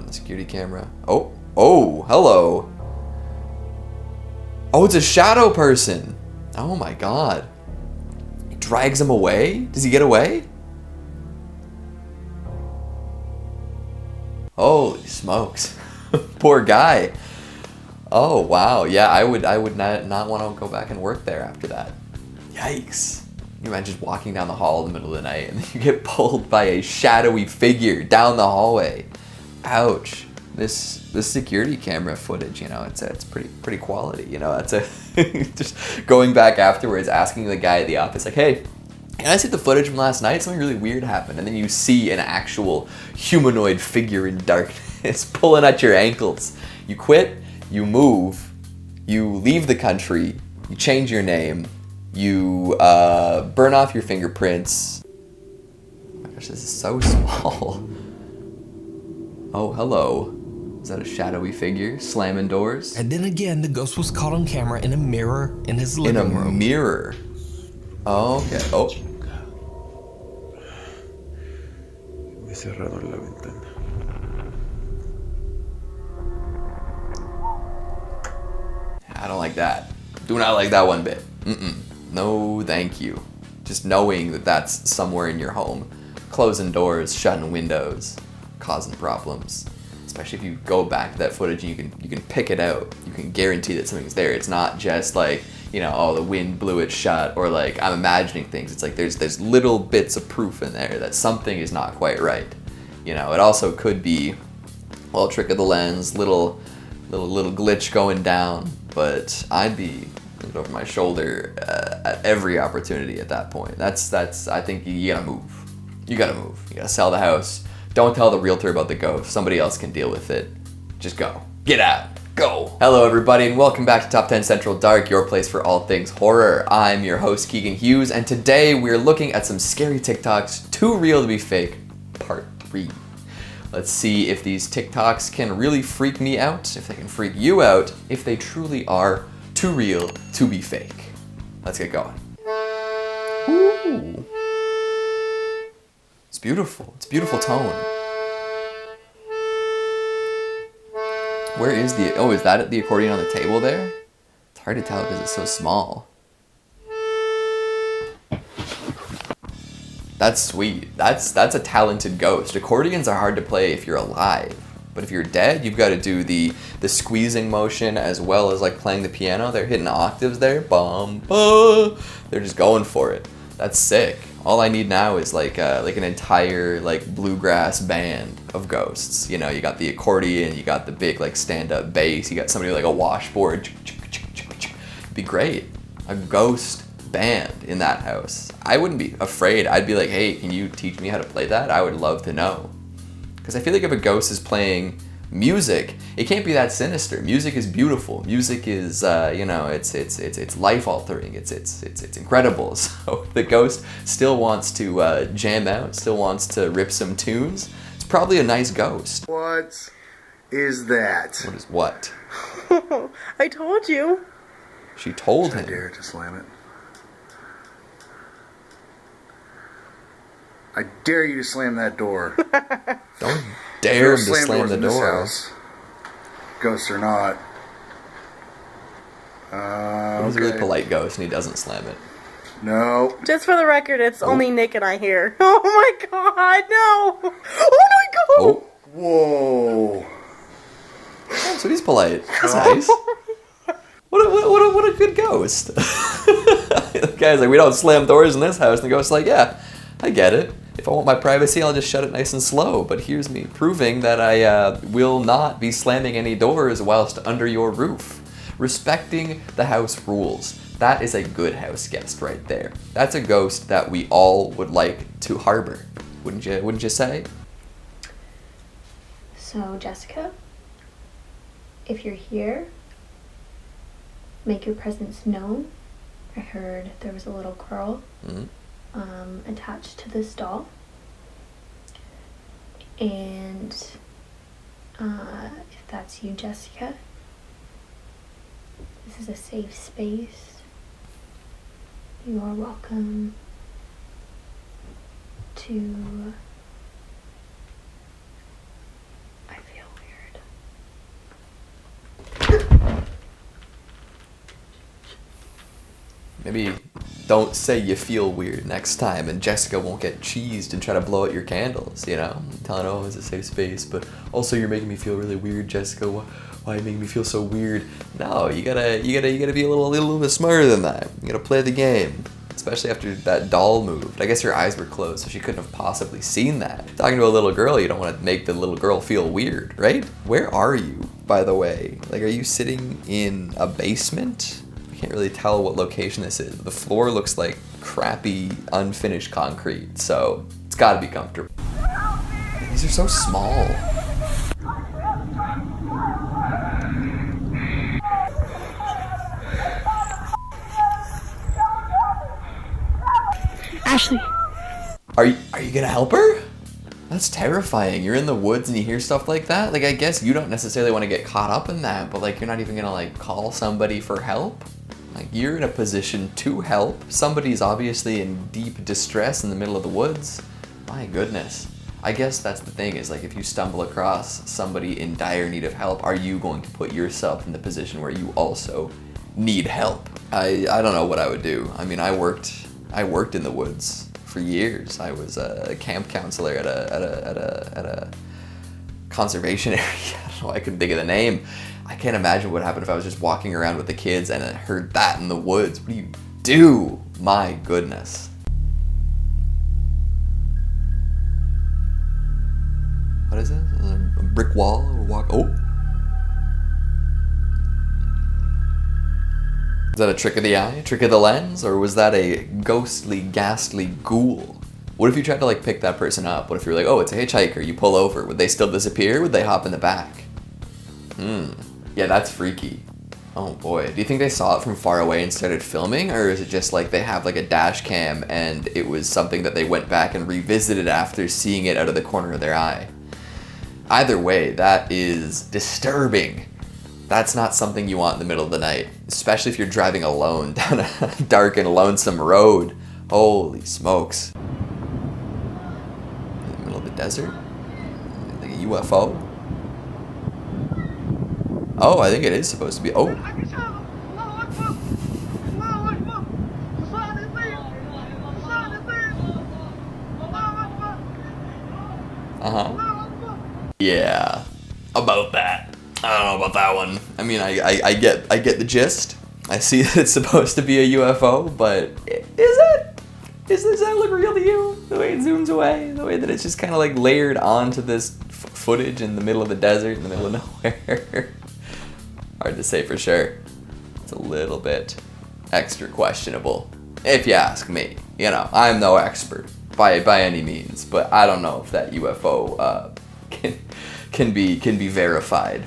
on the security camera. Oh, hello. Oh, it's a shadow person. Oh my god. He drags him away? Does he get away? Holy smokes. Poor guy. Oh wow. Yeah, I would not want to go back and work there after that. Yikes. You imagine just walking down the hall in the middle of the night and you get pulled by a shadowy figure down the hallway. Ouch. This security camera footage, it's pretty quality, That's a just going back afterwards, asking the guy at the office, like, hey, can I see the footage from last night? Something really weird happened. And then you see an actual humanoid figure in darkness pulling at your ankles. You quit, you move, you leave the country, you change your name, you burn off your fingerprints. Oh my gosh, this is so small. Oh, hello. Is that a shadowy figure slamming doors? And then again, the ghost was caught on camera in a mirror in his living room. In a mirror? Oh, okay. Oh. Me he cerrado la ventana. I don't like that. Do not like that one bit. No, thank you. Just knowing that that's somewhere in your home. Closing doors, shutting windows, causing problems. Especially if you go back to that footage and you can pick it out. You can guarantee that something's there. It's not just like, the wind blew it shut, or like I'm imagining things. It's like there's little bits of proof in there that something is not quite right. It also could be a little trick of the lens, little glitch going down, but I'd be looking over my shoulder at every opportunity at that point. That's I think you gotta move. You gotta sell the house. Don't tell the realtor about the ghost. Somebody else can deal with it. Just go. Get out. Go. Hello everybody and welcome back to Top 10 Central Dark, your place for all things horror. I'm your host Keegan Hughes, and today we're looking at some scary TikToks, too real to be fake, part 3. Let's see if these TikToks can really freak me out, if they can freak you out, if they truly are too real to be fake. Let's get going. Ooh. It's beautiful. It's a beautiful tone. Where is is that the accordion on the table there? It's hard to tell because it's so small. That's sweet. That's a talented ghost. Accordions are hard to play if you're alive. But if you're dead, you've got to do the squeezing motion as well as like playing the piano. They're hitting octaves there. Bum, bum. They're just going for it. That's sick. All I need now is like an entire like bluegrass band of ghosts. You got the accordion, you got the big like stand-up bass, you got somebody with, like a washboard. It'd be great. A ghost band in that house. I wouldn't be afraid. I'd be like, hey, can you teach me how to play that? I would love to know. Because I feel like if a ghost is playing music, it can't be that sinister. Music is beautiful. Music is, it's life altering. It's incredible. So the ghost still wants to jam out, still wants to rip some tunes. It's probably a nice ghost. What is that? What is what? I told you. She told I him. dare to slam it. I dare you to slam that door. Don't dare him to Slam slam doors the in this door. house. Ghosts or not. He's a really Okay. polite ghost and he doesn't slam it. No. Just for the record, it's only Nick and I here. Oh my god, no! Oh my god! Oh, Whoa. so he's polite. That's nice. What a good ghost. The guy's like, we don't slam doors in this house. And the ghost's like, yeah, I get it. If I want my privacy, I'll just shut it nice and slow. But here's me proving that I will not be slamming any doors whilst under your roof. Respecting the house rules. That is a good house guest right there. That's a ghost that we all would like to harbor. Wouldn't you say? So, Jessica, if you're here, make your presence known. I heard there was a little girl attached to this doll. And if that's you, Jessica, this is a safe space. You are welcome to... I feel Maybe don't say you feel weird next time, and Jessica won't get cheesed and try to blow out your candles, you know? Telling, oh, it's a safe space, but also you're making me feel really weird, Jessica. Why are you making me feel so weird? No, you gotta be a little bit smarter than that. You gotta play the game. Especially after that doll moved. I guess her eyes were closed, so she couldn't have possibly seen that. Talking to a little girl, you don't want to make the little girl feel weird, right? Where are you, by the way? Like, are you sitting in a basement? I can't really tell what location this is. The floor looks like crappy, unfinished concrete, so it's gotta be comfortable. These are so small. Ashley. Are you gonna help her? That's terrifying. You're in the woods and you hear stuff like that. Like, I guess you don't necessarily want to get caught up in that, but like, you're not even gonna like call somebody for help. Like, you're in a position to help. Somebody's obviously in deep distress in the middle of the woods. My goodness. I guess that's the thing, is like, if you stumble across somebody in dire need of help, are you going to put yourself in the position where you also need help? I don't know what I would do. I mean, I worked in the woods for years. I was a camp counselor at a conservation area. I don't know, I couldn't think of the name. I can't imagine what happened if I was just walking around with the kids and I heard that in the woods. What do you do? My goodness. What is it? A brick wall or walk? Oh. Is that a trick of the eye, a trick of the lens, or was that a ghostly, ghastly ghoul? What if you tried to like pick that person up? What if you're like, oh, it's a hitchhiker, you pull over, would they still disappear? Would they hop in the back? Yeah, that's freaky. Oh boy, do you think they saw it from far away and started filming, or is it just like they have like a dash cam and it was something that they went back and revisited after seeing it out of the corner of their eye? Either way, that is disturbing. That's not something you want in the middle of the night, especially if you're driving alone down a dark and lonesome road. Holy smokes. In the middle of the desert? Like a UFO? Oh, I think it is supposed to be. Oh. Yeah, about that. I don't know about that one. I mean, I get the gist. I see that it's supposed to be a UFO, but is it? Does that look real to you? The way it zooms away, the way that it's just kind of like layered onto this footage in the middle of the desert, in the middle of nowhere. Hard to say for sure. It's a little bit extra questionable, if you ask me. You know, I'm no expert by any means, but I don't know if that UFO can be verified.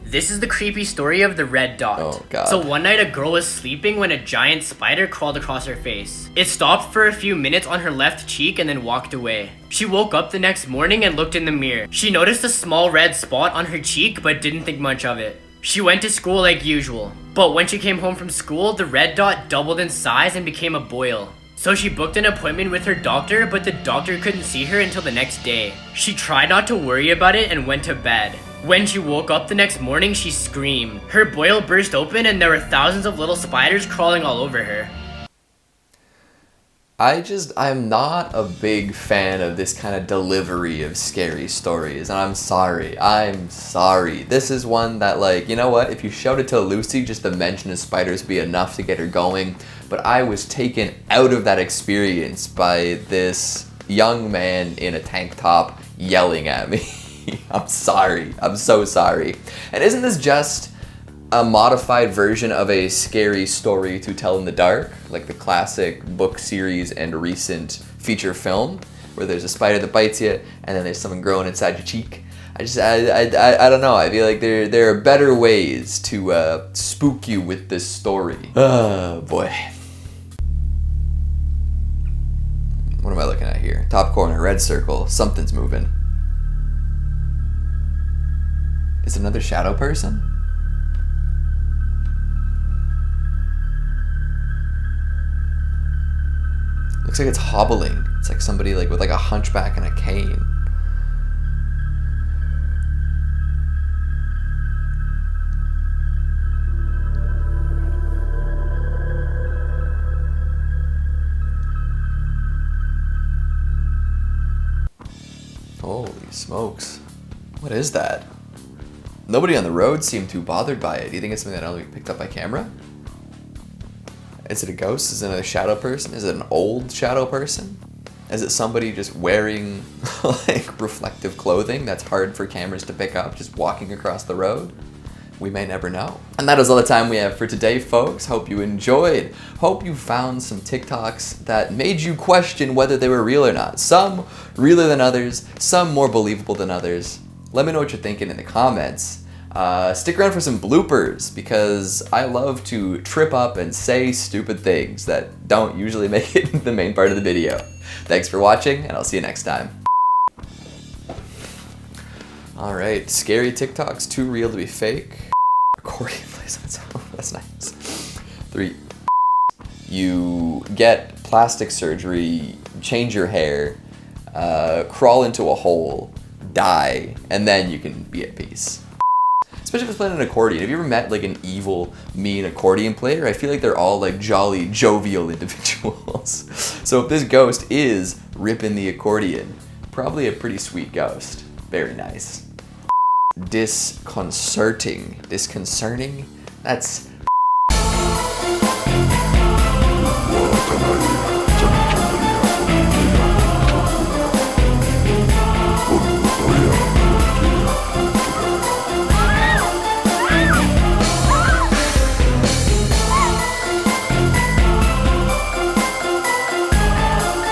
This is the creepy story of the red dot. Oh, God. So one night a girl was sleeping when a giant spider crawled across her face. It stopped for a few minutes on her left cheek and then walked away. She woke up the next morning and looked in the mirror. She noticed a small red spot on her cheek but didn't think much of it. She went to school like usual. But when she came home from school, the red dot doubled in size and became a boil. So she booked an appointment with her doctor, but the doctor couldn't see her until the next day. She tried not to worry about it and went to bed. When she woke up the next morning, she screamed. Her boil burst open and there were thousands of little spiders crawling all over her. I'm not a big fan of this kind of delivery of scary stories, and I'm sorry. This is one that, like, you know what? If you showed it to Lucy, just the mention of spiders would be enough to get her going, but I was taken out of that experience by this young man in a tank top yelling at me. I'm sorry. I'm so sorry. And isn't this just a modified version of a scary story to tell in the dark, like the classic book series and recent feature film, where there's a spider that bites you and then there's something growing inside your cheek? I don't know. I feel like there are better ways to spook you with this story. Oh boy. What am I looking at here? Top corner, red circle. Something's moving. Is it another shadow person? Looks like it's hobbling. It's like somebody like with like a hunchback and a cane. Holy smokes. What is that? Nobody on the road seemed too bothered by it. Do you think it's something that only picked up by camera? Is it a ghost? Is it a shadow person? Is it an old shadow person? Is it somebody just wearing like reflective clothing that's hard for cameras to pick up, just walking across the road? We may never know. And that is all the time we have for today, folks. Hope you enjoyed. Hope you found some TikToks that made you question whether they were real or not. Some realer than others, some more believable than others. Let me know what you're thinking in the comments. Stick around for some bloopers, because I love to trip up and say stupid things that don't usually make it into the main part of the video. Thanks for watching, and I'll see you next time. Alright, scary TikToks, too real to be fake. Accordion plays on its own, that's nice. 3. You get plastic surgery, change your hair, crawl into a hole, die, and then you can be at peace. Especially if it's playing an accordion. Have you ever met like an evil, mean accordion player? I feel like they're all like jolly, jovial individuals. So if this ghost is ripping the accordion, probably a pretty sweet ghost. Very nice. Disconcerting. Disconcerting? That's